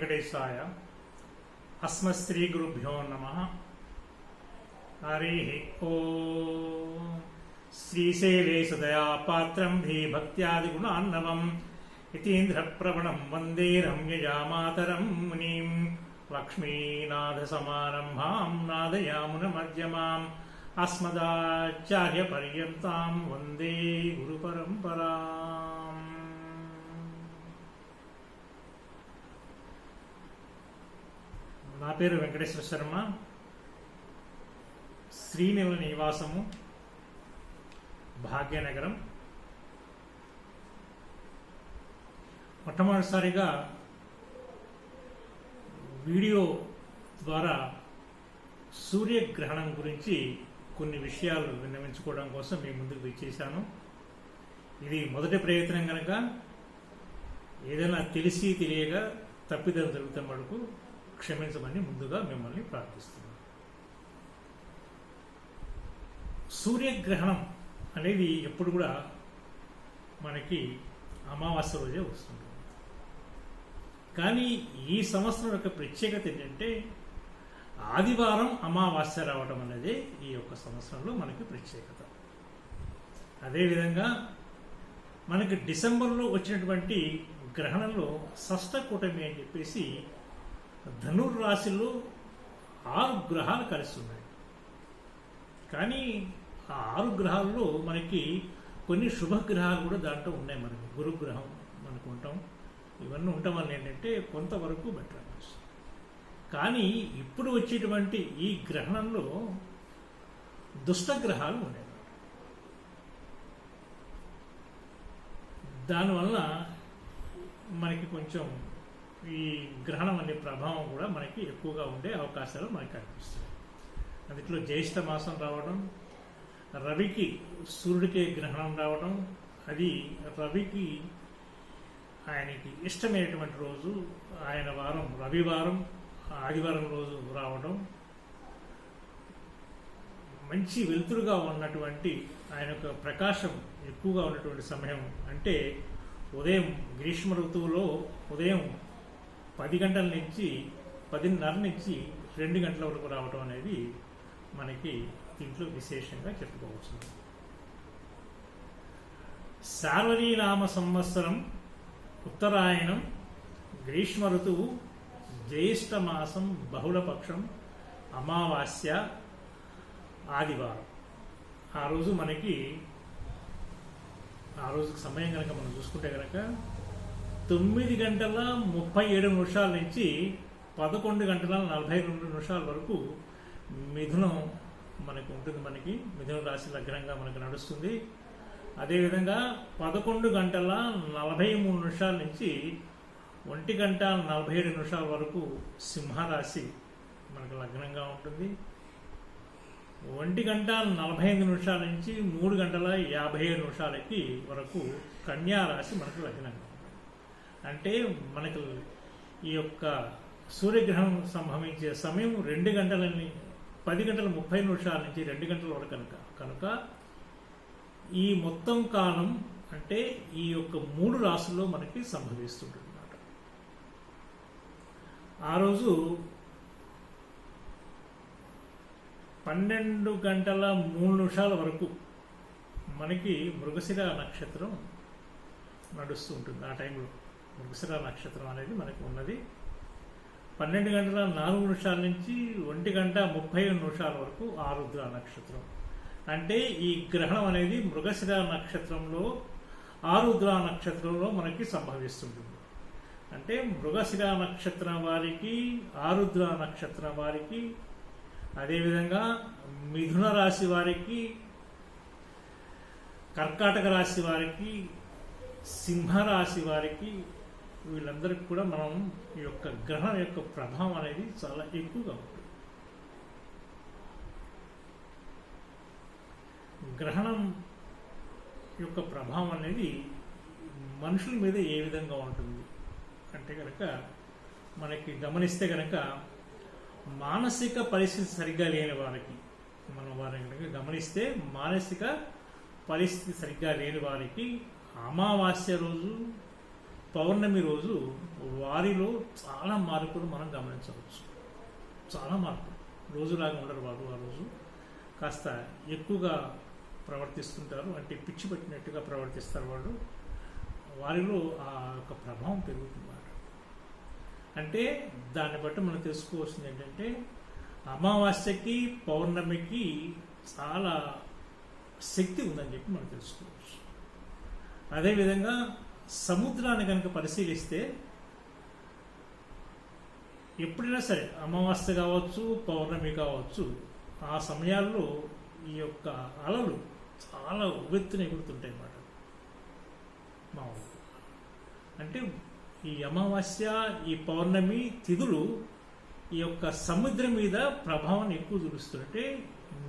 వెంకటేశాయ. అస్మశ్రీగురుభ్యో నమః. హరి ఓం. శ్రీశైలే సదయాపాత్రం భక్త్యాదిగుణాన్నవం యతీంద్రప్రవణం వందే రమ్యజామాతరం మునిం. లక్ష్మీనాథసమారంభాం నాదయామునమధ్యమాం అస్మదాచార్యపర్యంతాం వందే గురుపరంపరాం. నా పేరు వెంకటేశ్వర శర్మ. శ్రీనిల నివాసము భాగ్యనగరం. మొట్టమొదటిసారిగా వీడియో ద్వారా సూర్యగ్రహణం గురించి కొన్ని విషయాలు విన్నవించుకోవడం కోసం మీ ముందుకు వచ్చేసాను. ఇది మొదటి ప్రయత్నం కనుక ఏదైనా తెలిసి తెలియక తప్పిదం జరుగుతున్న వరకు క్షమించమని ముందుగా మిమ్మల్ని ప్రార్థిస్తున్నాను. సూర్యగ్రహణం అనేది ఎప్పుడు కూడా మనకి అమావాస్య రోజే వస్తుంటుంది. కానీ ఈ సంవత్సరం యొక్క ప్రత్యేకత ఏంటంటే ఆదివారం అమావాస్య రావడం అనేది ఈ యొక్క సంవత్సరంలో మనకి ప్రత్యేకత. అదేవిధంగా మనకి డిసెంబర్లో వచ్చినటువంటి గ్రహణంలో షష్ఠకూటమి అని చెప్పేసి ధనుర్రాశిలో 6 గ్రహాలు కలిసి ఉన్నాయి. కానీ ఆ 6 గ్రహాల్లో మనకి కొన్ని శుభగ్రహాలు కూడా దాంట్లో ఉన్నాయి. మనకి గురుగ్రహం మనకు ఉంటాం, ఇవన్నీ ఉండటం వల్ల ఏంటంటే కొంతవరకు బెటర్ అనిపిస్తుంది. కానీ ఇప్పుడు వచ్చేటువంటి ఈ గ్రహణంలో దుష్టగ్రహాలు ఉన్నాయి. దానివల్ల మనకి కొంచెం ఈ గ్రహణం అనే ప్రభావం కూడా మనకి ఎక్కువగా ఉండే అవకాశాలు మనకి కనిపిస్తాయి. అందులో జ్యేష్ఠ మాసం రావడం, రవికి సూర్యుడికి గ్రహణం రావడం, అది రవికి ఆయనకి ఇష్టమైనటువంటి రోజు ఆయన వారం రవివారం ఆదివారం రోజు రావడం, మంచి వెలుతురుగా ఉన్నటువంటి ఆయన యొక్క ప్రకాశం ఎక్కువగా ఉన్నటువంటి సమయం అంటే ఉదయం గ్రీష్మ ఋతువులో ఉదయం 10 గంటల నుంచి 10:30 నుంచి 2 గంటల వరకు రావడం అనేది మనకి దీంట్లో విశేషంగా చెప్పుకోవచ్చు. శార్వరీనామ సంవత్సరం ఉత్తరాయణం గ్రీష్మ ఋతువు జ్యేష్ఠ మాసం బహుళపక్షం అమావాస్య ఆదివారం. ఆ రోజుకి సమయం కనుక మనం చూసుకుంటే కనుక 9:37 నుంచి 11:42 వరకు మిథునం మనకు ఉంటుంది. మిథున రాశి లగ్నంగా మనకు నడుస్తుంది. అదేవిధంగా 11:43 నుంచి 1:47 వరకు సింహరాశి మనకు లగ్నంగా ఉంటుంది. 1:45 నుంచి 3:57 వరకు కన్యా రాశి మనకు లగ్నంగా ఉంటుంది. అంటే మనకు ఈ యొక్క సూర్యగ్రహణం సంభవించే సమయం 10:30 నుంచి 2 గంటల వరకు కనుక ఈ మొత్తం కాలం అంటే ఈ యొక్క 3 రాశుల్లో మనకి సంభవిస్తుంటుంది అన్నమాట. ఆ రోజు 12:03 వరకు మనకి మృగశిర నక్షత్రం నడుస్తూ ఉంటుంది. ఆ టైంలో మృగశిర నక్షత్రం అనేది మనకు ఉన్నది. 12:04 నుంచి 1:30 వరకు ఆరుద్ర నక్షత్రం. అంటే ఈ గ్రహణం అనేది మృగశిర నక్షత్రంలో ఆరుద్ర నక్షత్రంలో మనకి సంభవిస్తుంటుంది. అంటే మృగశిర నక్షత్రం వారికి, ఆరుద్ర నక్షత్రం వారికి, అదేవిధంగా మిథున రాశి వారికి, కర్కాటక రాశి వారికి, సింహరాశి వారికి, వీళ్ళందరికీ కూడా మనం ఈ యొక్క గ్రహణం యొక్క ప్రభావం అనేది చాలా ఎక్కువగా ఉంటుంది. గ్రహణం యొక్క ప్రభావం అనేది మనుషుల మీద ఏ విధంగా ఉంటుంది అంటే కనుక మనకి గమనిస్తే కనుక మానసిక పరిస్థితి సరిగ్గా లేని వారికి, మనం వారిని కనుక గమనిస్తే మానసిక పరిస్థితి సరిగ్గా లేని వారికి అమావాస్య రోజు పౌర్ణమి రోజు వారిలో చాలా మార్పులు మనం గమనించవచ్చు. చాలా మార్పులు. రోజులాగా ఉండరు వారు. ఆ రోజు కాస్త ఎక్కువగా ప్రవర్తిస్తుంటారు, అంటే పిచ్చి పట్టినట్టుగా ప్రవర్తిస్తారు వాళ్ళు. వారిలో ఆ యొక్క ప్రభావం పెరుగుతుంది. అంటే దాన్ని బట్టి మనం తెలుసుకోవాల్సింది ఏంటంటే అమావాస్యకి పౌర్ణమికి చాలా శక్తి ఉందని చెప్పి మనం తెలుసుకోవచ్చు. అదేవిధంగా సముద్రాన్ని కనుక పరిశీలిస్తే ఎప్పుడైనా సరే అమావాస్య కావచ్చు, పౌర్ణమి కావచ్చు, ఆ సమయాల్లో ఈ యొక్క అలలు చాలా ఉవ్వెత్తున ఎగురుతుంటాయి అన్నమాట. మామూలు అంటే ఈ అమావాస్య, ఈ పౌర్ణమి తిథులు ఈ యొక్క సముద్రం మీద ప్రభావాన్ని ఎక్కువ చూపిస్తుంటే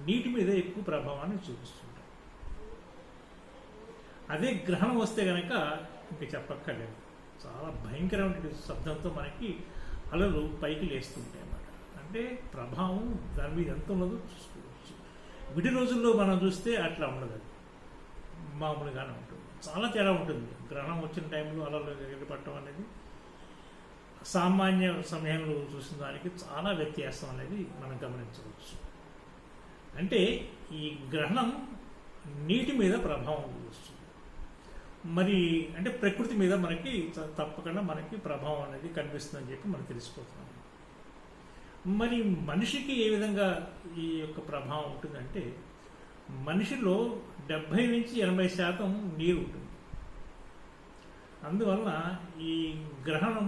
నీటి మీద ఎక్కువ ప్రభావాన్ని చూపిస్తుంటాయి. అదే గ్రహణం వస్తే కనుక ఇంక చెప్పక్కర్లేదు, చాలా భయంకరమైన శబ్దంతో మనకి అలలు పైకి లేస్తుంటాయి అన్నమాట. అంటే ప్రభావం దాని మీద ఎంత ఉన్నదో చూసుకోవచ్చు. విడి రోజుల్లో మనం చూస్తే అట్లా ఉండదు, మామూలుగానే ఉంటుంది. చాలా తేడా ఉంటుంది. గ్రహణం వచ్చిన టైంలో అలలు ఎగిరిపట్టడం అనేది సామాన్య సమయంలో చూసిన దానికి చాలా వ్యత్యాసం అనేది మనం గమనించవచ్చు. అంటే ఈ గ్రహణం నీటి మీద ప్రభావం చూస్తుంది. మరి అంటే ప్రకృతి మీద మనకి తప్పకుండా మనకి ప్రభావం అనేది కనిపిస్తుందని చెప్పి మనం తెలిసిపోతున్నాం. మరి మనిషికి ఏ విధంగా ఈ యొక్క ప్రభావం ఉంటుందంటే మనిషిలో 70 నుంచి 80% నీరు ఉంటుంది. అందువలన ఈ గ్రహణం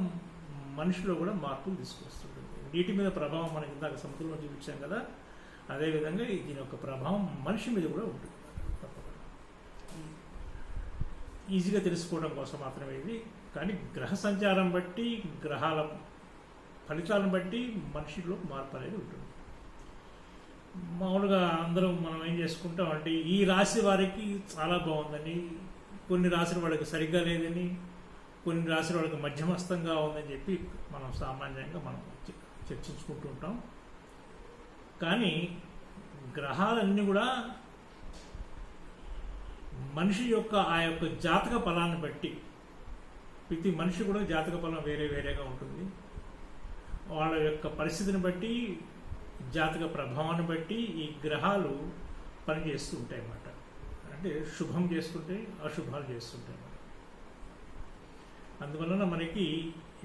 మనిషిలో కూడా మార్పులు తీసుకొస్తుంటుంది. నీటి మీద ప్రభావం మనకి ఇందాక సముద్రంలో చూపించాం కదా, అదేవిధంగా దీని యొక్క ప్రభావం మనిషి మీద కూడా ఉంటుంది. ఈజీగా తెలుసుకోవడం కోసం మాత్రమే ఇది. కానీ గ్రహ సంచారం బట్టి, గ్రహాల ఫలితాలను బట్టి మనిషిలో మార్పు అనేది ఉంటుంది. మామూలుగా అందరం మనం ఏం చేసుకుంటాం అంటే ఈ రాశి వారికి చాలా బాగుందని, కొన్ని రాశుల వాళ్ళకి సరిగ్గా లేదని, కొన్ని రాశుల వాళ్ళకి మధ్యమస్తంగా ఉందని చెప్పి మనం సామాన్యంగా మనం చర్చించుకుంటూ ఉంటాం. కానీ గ్రహాలన్నీ కూడా మనిషి యొక్క ఆ యొక్క జాతక ఫలాన్ని బట్టి, ప్రతి మనిషి కూడా జాతక ఫలం వేరే వేరేగా ఉంటుంది. వాళ్ళ యొక్క పరిస్థితిని బట్టి, జాతక ప్రభావాన్ని బట్టి ఈ గ్రహాలు పనిచేస్తూ ఉంటాయి అన్నమాట. అంటే శుభం చేస్తుంటే అశుభాలు చేస్తుంటాయి అన్నమాట. అందువలన మనకి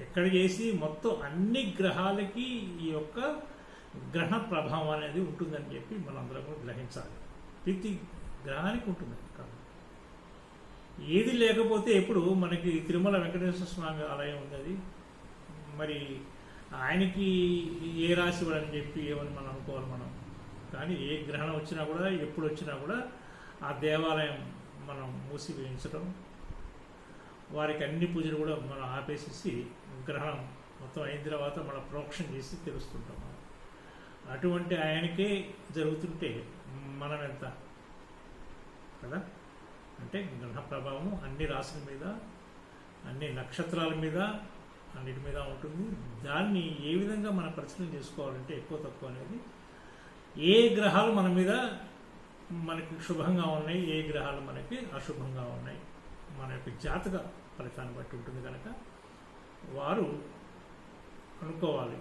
ఎక్కడ చేసి మొత్తం అన్ని గ్రహాలకి ఈ యొక్క గ్రహణ ప్రభావం అనేది ఉంటుందని చెప్పి మనందరం కూడా గ్రహించాలి. ప్రతి గ్రహానికి ఉంటుంది. కాబట్టి ఏది లేకపోతే ఎప్పుడు మనకి తిరుమల వెంకటేశ్వర స్వామి ఆలయం ఉన్నది. మరి ఆయనకి ఏ రాశి వాడని చెప్పి ఏమని మనం అనుకోవాలి మనం. కానీ ఏ గ్రహణం వచ్చినా కూడా, ఎప్పుడు వచ్చినా కూడా ఆ దేవాలయం మనం మూసివేయించడం, వారికి అన్ని పూజలు కూడా మనం ఆపేసేసి గ్రహణం మొత్తం అయిన తర్వాత మనం ప్రోక్షణ చేసి తెలుస్తుంటాం. అటువంటి ఆయనకే జరుగుతుంటే మనం ఎంత కదా. అంటే గ్రహ ప్రభావం అన్ని రాశుల మీద, అన్ని నక్షత్రాల మీద, అన్నిటి మీద ఉంటుంది. దాన్ని ఏ విధంగా మనం పరిశీలన చేసుకోవాలంటే ఎక్కువ తక్కువ అనేది ఏ గ్రహాలు మన మీద మనకి శుభంగా ఉన్నాయి, ఏ గ్రహాలు మనకి అశుభంగా ఉన్నాయి, మన యొక్క జాతక ఫలితాన్ని బట్టి ఉంటుంది. కనుక వారు అనుకోవాలి,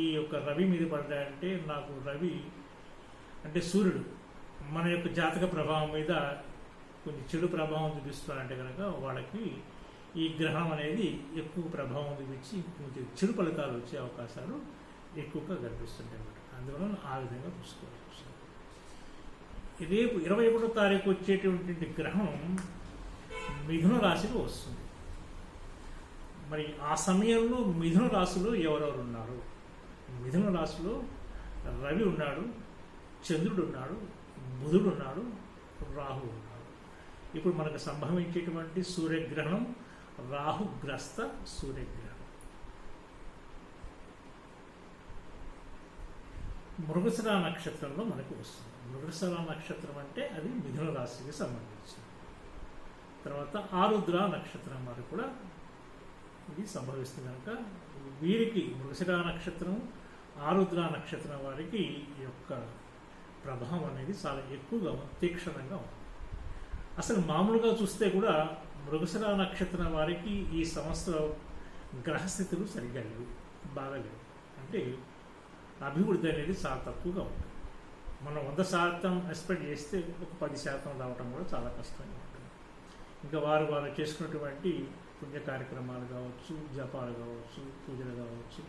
ఈ యొక్క రవి మీద పడ్డాయంటే నాకు రవి అంటే సూర్యుడు మన యొక్క జాతక ప్రభావం మీద కొంచెం చెడు ప్రభావం చూపిస్తున్నారంటే కనుక వాళ్ళకి ఈ గ్రహణం అనేది ఎక్కువ ప్రభావం చూపించి కొంచెం చెడు ఫలితాలు వచ్చే అవకాశాలు ఎక్కువగా కనిపిస్తుంటాయి అన్నమాట. అందువలన ఆ విధంగా చూసుకోవాలి. రేపు 21వ తారీఖు వచ్చేటువంటి గ్రహణం మిథున రాశిలో వస్తుంది. మరి ఆ సమయంలో మిథున రాశిలో ఎవరెవరు ఉన్నారు? మిథున రాశిలో రవి ఉన్నాడు, చంద్రుడు ఉన్నాడు, బుధుడు ఉన్నాడు, రాహు ఉన్నాడు. ఇప్పుడు మనకు సంభవించేటువంటి సూర్యగ్రహణం రాహుగ్రస్త సూర్యగ్రహణం. మృగశిర నక్షత్రంలో మనకు వస్తుంది. మృగశిర నక్షత్రం అంటే అది మిథున రాశికి సంబంధించింది. తర్వాత ఆరుద్ర నక్షత్రం వారు కూడా ఇది సంభవిస్తుంది. కనుక వీరికి మృగశిర నక్షత్రం, ఆరుద్ర నక్షత్రం వారికి ఈ యొక్క ప్రభావం అనేది చాలా ఎక్కువగా తీక్షణంగా ఉంది. అసలు మామూలుగా చూస్తే కూడా మృగశిర నక్షత్రం వారికి ఈ సంవత్సరం గ్రహస్థితులు సరిగ్గా లేవు, బాగాలేవు. అంటే అభివృద్ధి అనేది చాలా తక్కువగా ఉంటుంది. మనం 100% ఎక్స్పెక్ట్ చేస్తే ఒక 10% రావటం కూడా చాలా కష్టంగా ఉంటుంది. ఇంకా వారు చేసుకున్నటువంటి పుణ్య కార్యక్రమాలు కావచ్చు, జపాలు కావచ్చు, పూజలు కావచ్చు,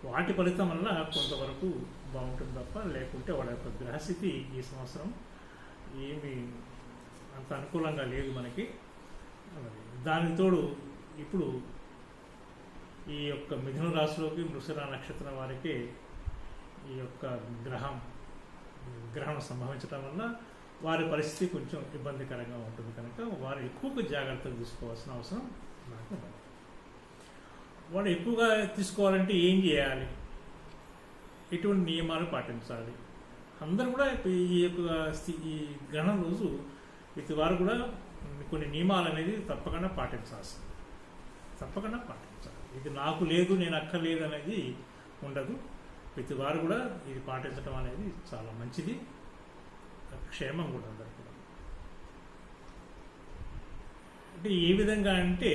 వాటి ఫలితం వల్ల కొంతవరకు బాగుంటుంది తప్ప, లేకుంటే వాళ్ళ యొక్క గ్రహస్థితి ఈ సంవత్సరం ఏమి అంత అనుకూలంగా లేదు మనకి. దానికి తోడు ఇప్పుడు ఈ యొక్క మిథున రాశిలోకి మృగశిర నక్షత్రం వారికి ఈ యొక్క గ్రహణం సంభవించడం వల్ల వారి పరిస్థితి కొంచెం ఇబ్బందికరంగా ఉంటుంది కనుక వారు ఎక్కువగా జాగ్రత్తలు తీసుకోవాల్సిన అవసరం నాకు ఉంది. వాడు ఎక్కువగా తీసుకోవాలంటే ఏం చేయాలి, ఎటువంటి నియమాలు పాటించాలి? అందరూ కూడా ఈ యొక్క ఈ గ్రహణం రోజు ప్రతి వారు కూడా కొన్ని నియమాలు అనేది తప్పకుండా పాటించాల్సింది, తప్పకుండా పాటించాలి. ఇది నాకు లేదు, నేను అక్కర్లేదు అనేది ఉండదు. ప్రతి వారు కూడా ఇది పాటించడం అనేది చాలా మంచిది, క్షేమం కూడా అందరు కూడా. అంటే ఏ విధంగా అంటే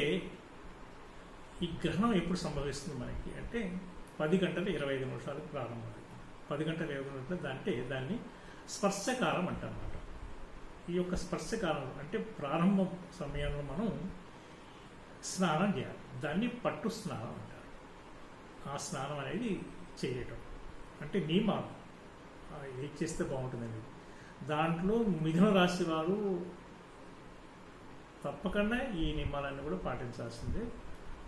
ఈ గ్రహణం ఎప్పుడు సంభవిస్తుంది మనకి అంటే 10:25 ప్రారంభమవుతుంది. 10:25 అంటే దాన్ని స్పర్శకాలం అంటారన్నమాట. ఈ యొక్క స్పర్శకాలం అంటే ప్రారంభ సమయంలో మనం స్నానం చేయాలి, దాన్ని పట్టు స్నానం అంటారు. ఆ స్నానం అనేది చేయటం అంటే నియమాలు ఏది చేస్తే బాగుంటుందండి. దాంట్లో మిథున రాశి వారు తప్పకుండా ఈ నియమాలన్నీ కూడా పాటించాల్సిందే.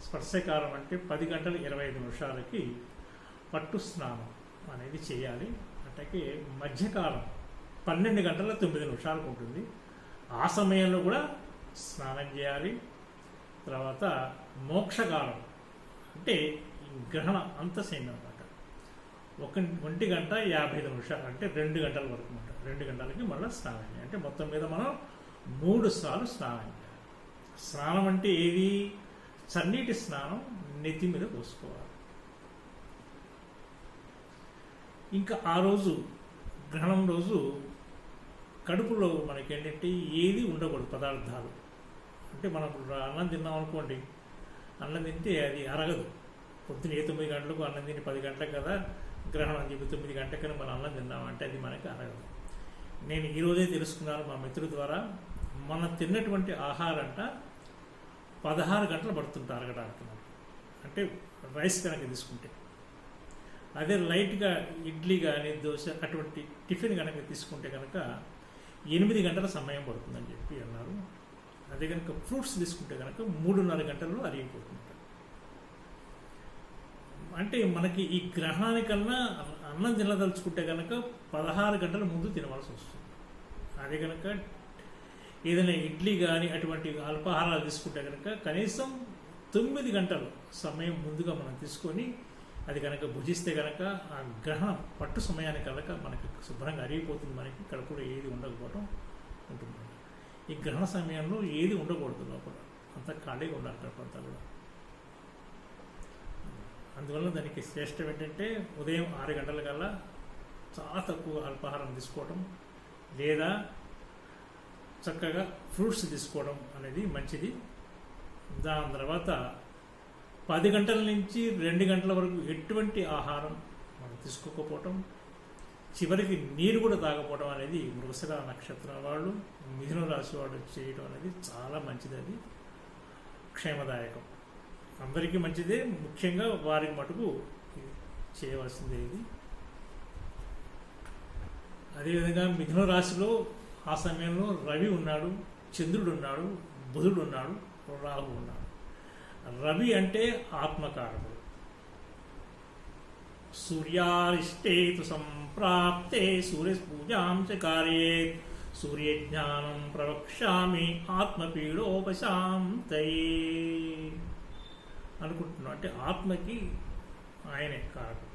స్పర్శకాలం అంటే 10:25 పట్టు స్నానం అనేది చేయాలి. అంటే మధ్యకాలం 12:09 ఉంటుంది. ఆ సమయంలో కూడా స్నానం చేయాలి. తర్వాత మోక్షకాలం అంటే గ్రహణ అంతసేన అన్నమాట. 1:55 అంటే 2 గంటల వరకు అనమాట. 2 గంటలకి మళ్ళీ స్నానం చేయాలి. అంటే మొత్తం మీద మనం 3 సార్లు స్నానం చేయాలి. స్నానం అంటే ఏది? చన్నీటి స్నానం నెత్తి మీద పోసుకోవాలి. ఇంకా ఆ రోజు గ్రహణం రోజు కడుపులో మనకి ఏంటంటే ఏది ఉండకూడదు పదార్థాలు. అంటే మనం అన్నం తిన్నాం అనుకోండి, అన్నం తింటే అది అరగదు. పొద్దున 9 గంటలకు అన్నం తిని 10 గంటలకు కదా గ్రహణం అని చెప్పి 9 గంటలకని మనం అన్నం తిన్నామంటే అది మనకి అరగదు. నేను ఈరోజే తెలుసుకున్నాను మా మిత్రుల ద్వారా, మనం తిన్నటువంటి ఆహారంట 16 గంటలు పడుతుంటే అరగడానికి. అంటే రైస్ కనుక తీసుకుంటే, అదే లైట్గా ఇడ్లీ కానీ దోశ అటువంటి టిఫిన్ కనుక తీసుకుంటే కనుక 8 గంటల సమయం పడుతుందని చెప్పి అన్నారు. అదే కనుక ఫ్రూట్స్ తీసుకుంటే కనుక 3.5 గంటల్లో అరిగిపోతుంది. అంటే మనకి ఈ గ్రహణానికన్నా అన్నం తినదలుచుకుంటే కనుక 16 గంటల ముందు తినవలసి వస్తుంది. అదే కనుక ఏదైనా ఇడ్లీ కానీ అటువంటి అల్పాహారాలు తీసుకుంటే కనుక కనీసం 9 గంటలు సమయం ముందుగా మనం తీసుకొని అది కనుక భుజిస్తే కనుక ఆ గ్రహణం పట్టు సమయానికి కనుక మనకి శుభ్రంగా అరిగిపోతుంది. మనకి కడుపులో ఏది ఉండకపోవడం ఉంటుంది. ఈ గ్రహణ సమయంలో ఏది ఉండకూడదు, లోపల అంతా ఖాళీగా ఉండాలి కడుపంతా కూడా. అందువల్ల దానికి శ్రేష్టం ఏంటంటే ఉదయం 6 గంటల కల్లా చాలా తక్కువ అల్పాహారం తీసుకోవడం, లేదా చక్కగా ఫ్రూట్స్ తీసుకోవడం అనేది మంచిది. దాని తర్వాత 10 గంటల నుంచి 2 గంటల వరకు ఎటువంటి ఆహారం మనం తీసుకోకపోవటం, చివరికి నీరు కూడా తాగకపోవడం అనేది మృగశిర నక్షత్రం వాళ్ళు, మిథున రాశి వాళ్ళు చేయడం అనేది చాలా మంచిది. అది క్షేమదాయకం, అందరికీ మంచిదే, ముఖ్యంగా వారికి మటుకు చేయవలసిందే ఇది. అదేవిధంగా మిథున రాశిలో ఆ సమయంలో రవి ఉన్నాడు, చంద్రుడు ఉన్నాడు, బుధుడు ఉన్నాడు, రాహు ఉన్నాడు. రవి అంటే ఆత్మకారకుడు. సూర్యారిష్టేతు సంప్రాప్తే సూర్య పూజాం చ కార్యేత్ సూర్యజ్ఞానం ప్రవక్ష్యామి ఆత్మపీడోపశాంతయే అనుకుంటున్నాం. అంటే ఆత్మకి ఆయనే కారకుడు.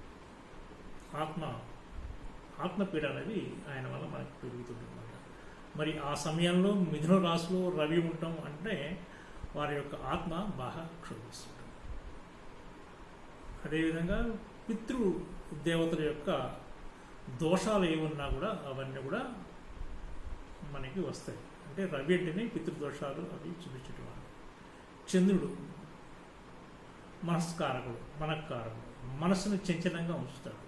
ఆత్మపీడ అనేది ఆయన వల్ల మనకి పెరుగుతుందన్నమాట. మరి ఆ సమయంలో మిథున రాశిలో రవి ఉండటం అంటే వారి యొక్క ఆత్మ బాగా క్షోభిస్తుంది. అదేవిధంగా పితృ దేవతల యొక్క దోషాలు ఏమున్నా కూడా అవన్నీ కూడా మనకి వస్తాయి. అంటే రవి అంటేనే పితృదోషాలు అవి చూపించటం. చంద్రుడు మనస్కారకుడు, మనకారకుడు, మనస్సును చంచలంగా ఉంచుతాడు.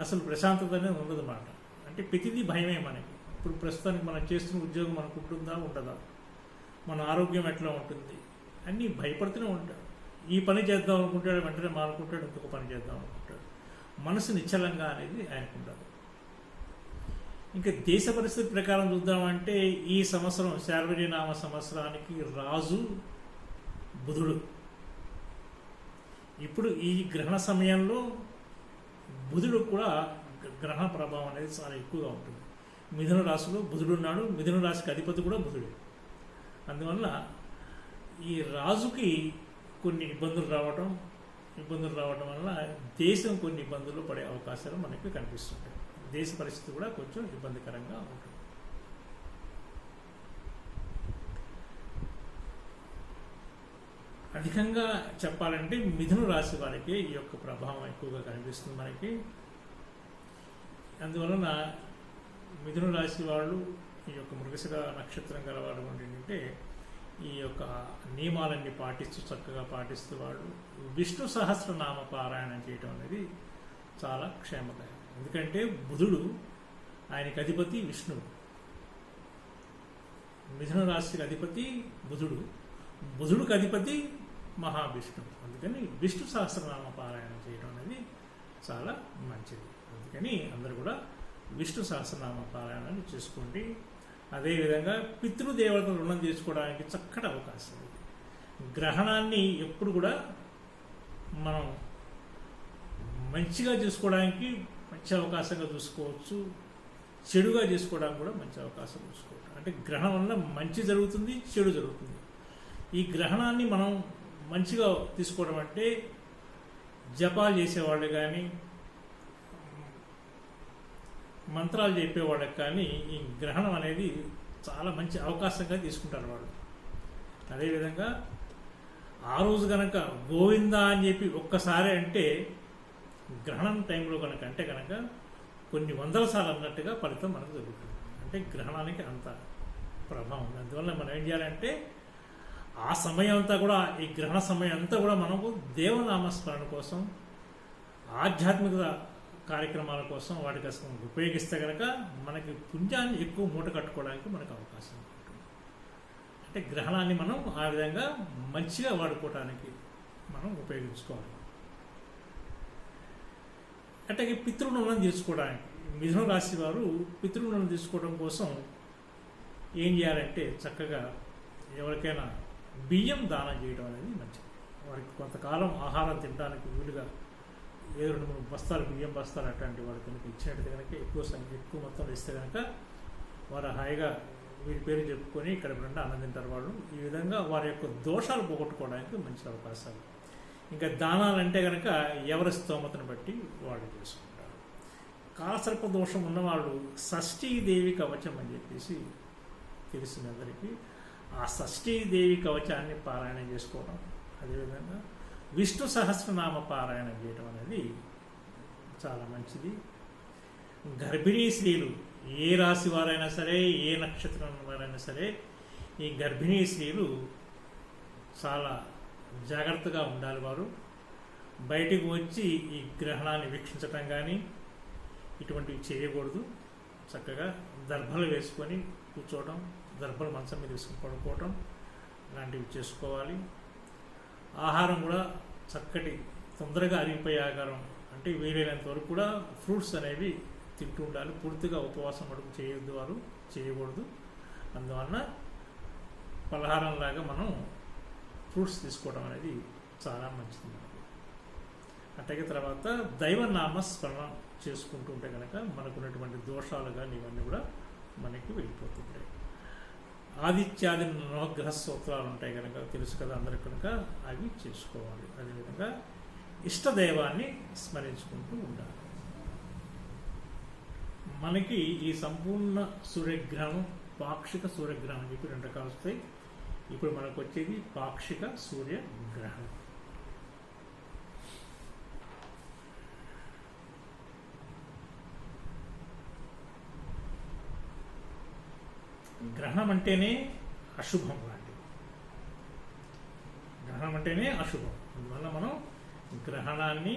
అసలు ప్రశాంతత అనేది ఉండదన్నమాట. అంటే ప్రతిదీ భయమే మనకి. ఇప్పుడు ప్రస్తుతానికి మనం చేస్తున్న ఉద్యోగం మనకు ఉంటుందా ఉండదా, మన ఆరోగ్యం ఎట్లా ఉంటుంది, అన్నీ భయపడుతూనే ఉంటాడు. ఈ పని చేద్దాం అనుకుంటాడు, వెంటనే మానుకుంటాడు, ఇంకొక పని చేద్దాం అనుకుంటాడు. మనసు నిశ్చలంగా అనేది ఆయనకు ఉండదు. ఇంకా దేశ పరిస్థితి ప్రకారం చూద్దామంటే ఈ సంవత్సరం శార్వరీనామ సంవత్సరానికి రాజు బుధుడు. ఇప్పుడు ఈ గ్రహణ సమయంలో బుధుడు కూడా గ్రహణ ప్రభావం అనేది చాలా ఎక్కువగా ఉంటుంది. మిథున రాశిలో బుధుడు ఉన్నాడు, మిథున రాశికి అధిపతి కూడా బుధుడు. అందువల్ల ఈ రాజుకి కొన్ని ఇబ్బందులు రావడం వల్ల దేశం కొన్ని ఇబ్బందులు పడే అవకాశాలు మనకి కనిపిస్తుంటాయి. దేశ పరిస్థితి కూడా కొంచెం ఇబ్బందికరంగా ఉంటుంది. అధికంగా చెప్పాలంటే మిథున రాశి వారికి ఈ యొక్క ప్రభావం ఎక్కువగా కనిపిస్తుంది మనకి. అందువలన మిథున రాశి వాళ్ళు ఈ యొక్క మృగశిర నక్షత్రం గలవారు ఏంటంటే ఈ యొక్క నియమాలన్నీ చక్కగా పాటిస్తూ వాళ్ళు విష్ణు సహస్రనామ పారాయణం చేయటం అనేది చాలా క్షేమకరం. ఎందుకంటే బుధుడు ఆయనకి అధిపతి విష్ణువు, మిథున రాశికి అధిపతి బుధుడు, బుధుడికి అధిపతి మహావిష్ణువు. అందుకని విష్ణు సహస్రనామ పారాయణం చేయడం అనేది చాలా మంచిది. అందుకని అందరూ కూడా విష్ణు సహస్రనామ పారాయణాన్ని చేసుకోండి. అదేవిధంగా పితృదేవతలు రుణం తీసుకోవడానికి చక్కటి అవకాశం ఉంది. గ్రహణాన్ని ఎప్పుడు కూడా మనం మంచిగా చేసుకోవడానికి మంచి అవకాశంగా చూసుకోవచ్చు, చెడుగా చేసుకోవడానికి కూడా మంచి అవకాశం చూసుకోవచ్చు. అంటే గ్రహణం వల్ల మంచి జరుగుతుంది, చెడు జరుగుతుంది. ఈ గ్రహణాన్ని మనం మంచిగా తీసుకోవడం అంటే జపాలు చేసేవాళ్ళు కానీ మంత్రాలు చెప్పేవాళ్ళకి కానీ ఈ గ్రహణం అనేది చాలా మంచి అవకాశంగా తీసుకుంటారు వాళ్ళు. అదేవిధంగా ఆ రోజు కనుక గోవిందా అని చెప్పి ఒక్కసారి అంటే గ్రహణం టైంలో కనుక కొన్ని వందల సార్లు అన్నట్టుగా ఫలితం మనకు జరుగుతుంది. అంటే గ్రహణానికి అంత ప్రభావం ఉంది. అందువల్ల మనం ఏం చేయాలంటే ఆ సమయం అంతా కూడా, ఈ గ్రహణ సమయం అంతా కూడా మనకు దేవనామస్మరణ కోసం, ఆధ్యాత్మిక కార్యక్రమాల కోసం వాటికి అసలు ఉపయోగిస్తే కనుక మనకి పుణ్యాన్ని ఎక్కువ మూట కట్టుకోవడానికి మనకు అవకాశం ఉంటుంది. అంటే గ్రహణాన్ని మనం ఆ విధంగా మంచిగా వాడుకోవడానికి మనం ఉపయోగించుకోవాలి. అట్లాగే పితృరుణం తీసుకోవడానికి మిథున రాశి వారు పితృరుణం తీసుకోవడం కోసం ఏం చేయాలంటే చక్కగా ఎవరికైనా బియ్యం దానం చేయడం అనేది మంచిది. వారికి కొంతకాలం ఆహారం తినడానికి వీలుగా 2-3 బస్తాలు బియ్యం బస్తాలు అట్లాంటి వాడు కనుక ఇచ్చినట్టు కనుక ఎక్కువ మొత్తంలో ఇస్తే కనుక వారు హాయిగా వీరి పేరు చెప్పుకొని ఇక్కడ నిండా అన్నం తింటారు వాళ్ళు. ఈ విధంగా వారి యొక్క దోషాలు పోగొట్టుకోవడానికి మంచి అవకాశాలు. ఇంకా దానాలంటే కనుక ఎవరి స్తోమతను బట్టి వాళ్ళు చేసుకుంటారు. కాలసర్ప దోషం ఉన్నవాళ్ళు షష్ఠీదేవి కవచం అని చెప్పేసి తెలిసిన అందరికీ ఆ షష్ఠీదేవి కవచాన్ని పారాయణం చేసుకోవడం, అదేవిధంగా విష్ణు సహస్రనామ పారాయణం చేయడం అనేది చాలా మంచిది. గర్భిణీ స్త్రీలు ఏ రాశి వారైనా సరే, ఏ నక్షత్రం వారైనా సరే, ఈ గర్భిణీ స్త్రీలు చాలా జాగ్రత్తగా ఉండాలి. వారు బయటికి వచ్చి ఈ గ్రహణాన్ని వీక్షించటం కానీ ఇటువంటివి చేయకూడదు. చక్కగా దర్భలు వేసుకొని కూర్చోవడం, దర్భలు మంచం మీద వేసుకొని పడుకోవటం లాంటివి చేసుకోవాలి. ఆహారం కూడా చక్కటి తొందరగా అరిగిపోయే ఆహారం, అంటే వీలైనంత వరకు కూడా ఫ్రూట్స్ అనేవి తింటూ ఉండాలి. పూర్తిగా ఉపవాసం అడుగు చేయకూడదు. అందువలన పలహారంలాగా మనం ఫ్రూట్స్ తీసుకోవడం అనేది చాలా మంచిది మనకు. అట్లాగే తర్వాత దైవనామ స్మరణ చేసుకుంటూ ఉంటే కనుక మనకున్నటువంటి దోషాలు కానీ ఇవన్నీ కూడా మనకి వెళ్ళిపోతుంటాయి. ఆదిత్యాది నవగ్రహ స్తోత్రాలు ఉంటాయి కనుక తెలుసు కదా అందరికి, కనుక అవి చేసుకోవాలి. అదేవిధంగా ఇష్టదైవాన్ని స్మరించుకుంటూ ఉండాలి. మనకి ఈ సంపూర్ణ సూర్యగ్రహణం, పాక్షిక సూర్యగ్రహణం అని చెప్పి 2 రకాలు వస్తాయి. ఇప్పుడు మనకు వచ్చేది పాక్షిక సూర్యగ్రహణం. గ్రహణం అంటేనే అశుభం లాంటిది. గ్రహణం అంటేనే అశుభం. అందువల్ల మనం గ్రహణాన్ని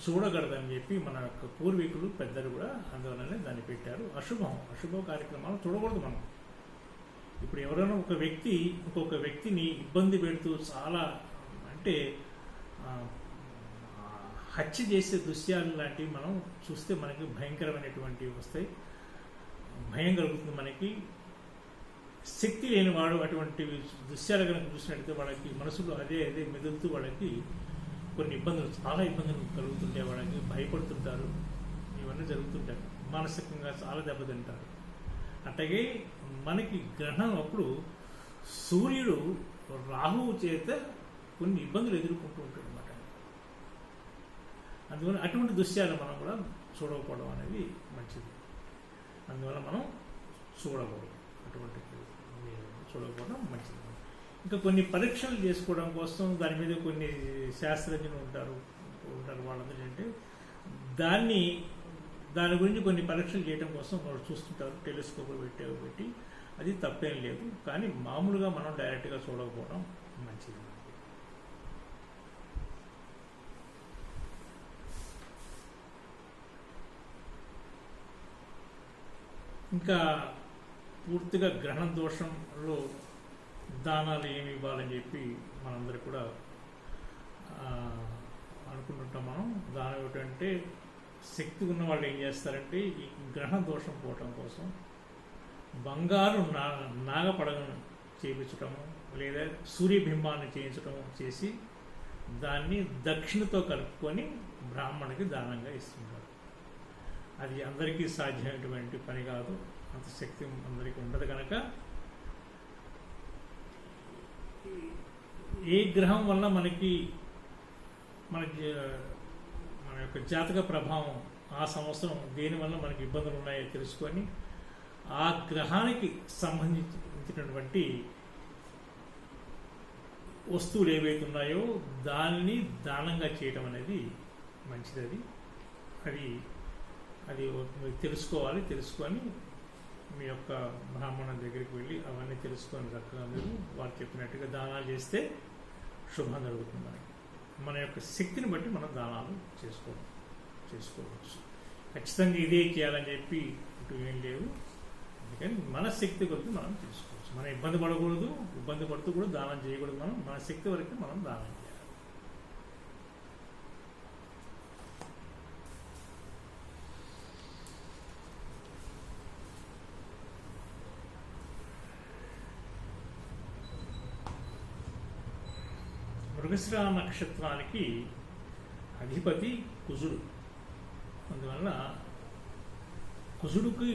చూడగలదని చెప్పి మన యొక్క పూర్వీకులు పెద్దలు కూడా అందువల్లనే దాన్ని పెట్టారు. అశుభ కార్యక్రమాలు చూడకూడదు మనం. ఇప్పుడు ఎవరైనా ఒక వ్యక్తి ఇంకొక వ్యక్తిని ఇబ్బంది పెడుతూ చాలా అంటే హత్య చేసే దృశ్యాలు లాంటివి మనం చూస్తే మనకి భయంకరమైనటువంటివి వస్తాయి, భయం కలుగుతుంది మనకి. శక్తి లేని వాడు అటువంటి దృశ్యాలు కనుక చూసినట్టయితే వాళ్ళకి మనసులో అదే మెదులుతూ వాళ్ళకి కొన్ని చాలా ఇబ్బందులు కలుగుతుంటాయి, వాళ్ళకి భయపడుతుంటారు, ఇవన్నీ జరుగుతుంటాయి, మానసికంగా చాలా దెబ్బతింటారు. అట్లాగే మనకి గ్రహణం అప్పుడు సూర్యుడు రాహువు చేత కొన్ని ఇబ్బందులు ఎదుర్కొంటూ ఉంటాడు అన్నమాట. అందువల్ల అటువంటి దృశ్యాలు మనం కూడా చూడకపోవడం అనేది మంచిది. అందువల్ల మనం చూడకూడదు, అటువంటి చూడకపోవడం మంచిది. ఇంకా కొన్ని పరీక్షలు చేసుకోవడం కోసం దాని మీద కొన్ని శాస్త్రజ్ఞులు ఉంటారు వాళ్ళందరూ అంటే దాని గురించి కొన్ని పరీక్షలు చేయడం కోసం వాళ్ళు చూస్తుంటారు, టెలిస్కోప్ పెట్టి. అది తప్పేం లేదు, కానీ మామూలుగా మనం డైరెక్ట్గా చూడకపోవడం మంచిది. ఇంకా పూర్తిగా గ్రహణ దోషంలో దానాలు ఏమి ఇవ్వాలని చెప్పి మనందరూ కూడా అనుకుంటుంటాం. మనం దానం ఏమిటంటే శక్తి ఉన్న వాళ్ళు ఏం చేస్తారంటే ఈ గ్రహణ దోషం పోవటం కోసం బంగారు నాగపడగను చేయించటము లేదా సూర్యబింబాన్ని చేయించటము చేసి దాన్ని దక్షిణతో కలుపుకొని బ్రాహ్మణుడికి దానంగా ఇస్తుంటారు. అది అందరికీ సాధ్యమైనటువంటి పని కాదు, అంత శక్తి అందరికీ ఉండదు కనుక ఏ గ్రహం వల్ల మన యొక్క జాతక ప్రభావం ఆ సంవత్సరం దేనివల్ల మనకి ఇబ్బందులు ఉన్నాయో తెలుసుకొని ఆ గ్రహానికి సంబంధించినటువంటి వస్తువులు ఏవైతే ఉన్నాయో దానిని దానంగా చేయడం అనేది మంచిది. అది తెలుసుకొని మీ యొక్క బ్రాహ్మణుల దగ్గరికి వెళ్ళి అవన్నీ తెలుసుకొని చక్కగా మీరు వారు చెప్పినట్టుగా దానాలు చేస్తే శుభం జరుగుతుంది. మన యొక్క శక్తిని బట్టి మనం దానాలు చేసుకోవచ్చు. ఖచ్చితంగా ఇదే చేయాలని చెప్పి ఇటు ఏం లేవు, అందుకని మన శక్తి కొరకు మనం చేసుకోవచ్చు. మనం ఇబ్బంది పడకూడదు, ఇబ్బంది పడుతూ కూడా దానం చేయకూడదు. మన శక్తి వరకు మనం దానం చేయాలి. మృగశిర నక్షత్రానికి అధిపతి కుజుడు. అందువలన కుజుడికి